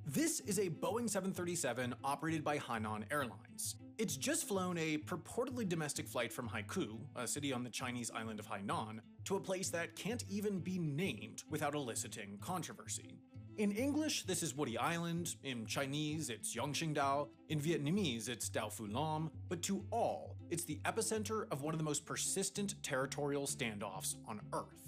This is a Boeing 737 operated by Hainan Airlines. It's just flown a purportedly domestic flight from Haikou, a city on the Chinese island of Hainan, to a place that can't even be named without eliciting controversy. In English, this is Woody Island, in Chinese, it's Yongqingdao, in Vietnamese, it's Dao Phu Lam, but to all, it's the epicenter of one of the most persistent territorial standoffs on Earth.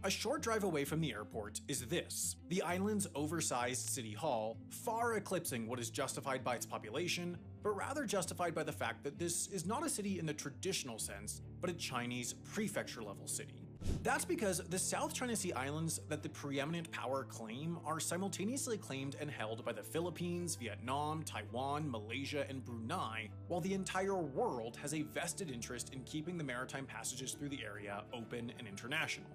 A short drive away from the airport is this, the island's oversized city hall, far eclipsing what is justified by its population, but rather justified by the fact that this is not a city in the traditional sense, but a Chinese prefecture-level city. That's because the South China Sea islands that the preeminent power claim are simultaneously claimed and held by the Philippines, Vietnam, Taiwan, Malaysia, and Brunei, while the entire world has a vested interest in keeping the maritime passages through the area open and international.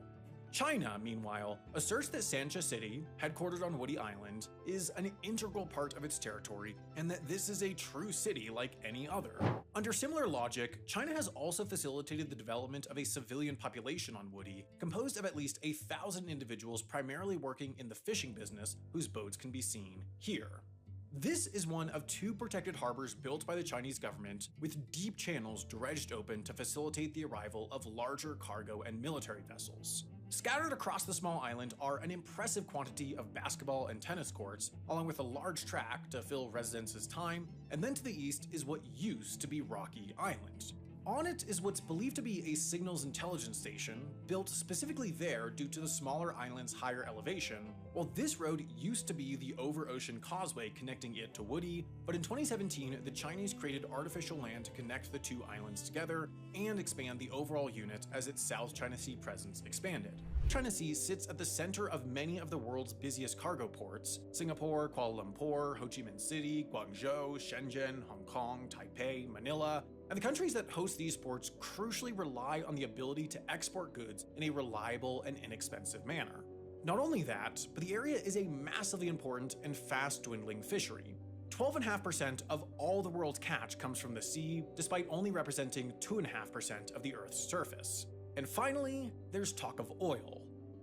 China, meanwhile, asserts that Sancha City, headquartered on Woody Island, is an integral part of its territory and that this is a true city like any other. Under similar logic, China has also facilitated the development of a civilian population on Woody, composed of at least 1,000 individuals primarily working in the fishing business whose boats can be seen here. This is one of 2 protected harbors built by the Chinese government, with deep channels dredged open to facilitate the arrival of larger cargo and military vessels. Scattered across the small island are an impressive quantity of basketball and tennis courts, along with a large track to fill residents' time, and then to the east is what used to be Rocky Island. On it is what's believed to be a signals intelligence station, built specifically there due to the smaller island's higher elevation, while this road used to be the over-ocean causeway connecting it to Woody, but in 2017 the Chinese created artificial land to connect the 2 islands together and expand the overall unit as its South China Sea presence expanded. China Sea sits at the center of many of the world's busiest cargo ports: Singapore, Kuala Lumpur, Ho Chi Minh City, Guangzhou, Shenzhen, Hong Kong, Taipei, Manila, and the countries that host these ports crucially rely on the ability to export goods in a reliable and inexpensive manner. Not only that, but the area is a massively important and fast-dwindling fishery. 12.5% of all the world's catch comes from the sea, despite only representing 2.5% of the Earth's surface. And finally, there's talk of oil.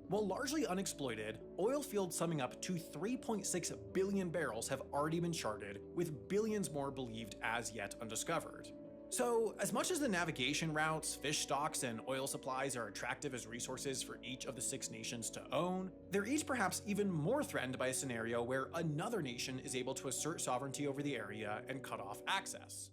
While largely unexploited, oil fields summing up to 3.6 billion barrels have already been charted, with billions more believed as yet undiscovered. So, as much as the navigation routes, fish stocks, and oil supplies are attractive as resources for each of the 6 nations to own, they're each perhaps even more threatened by a scenario where another nation is able to assert sovereignty over the area and cut off access.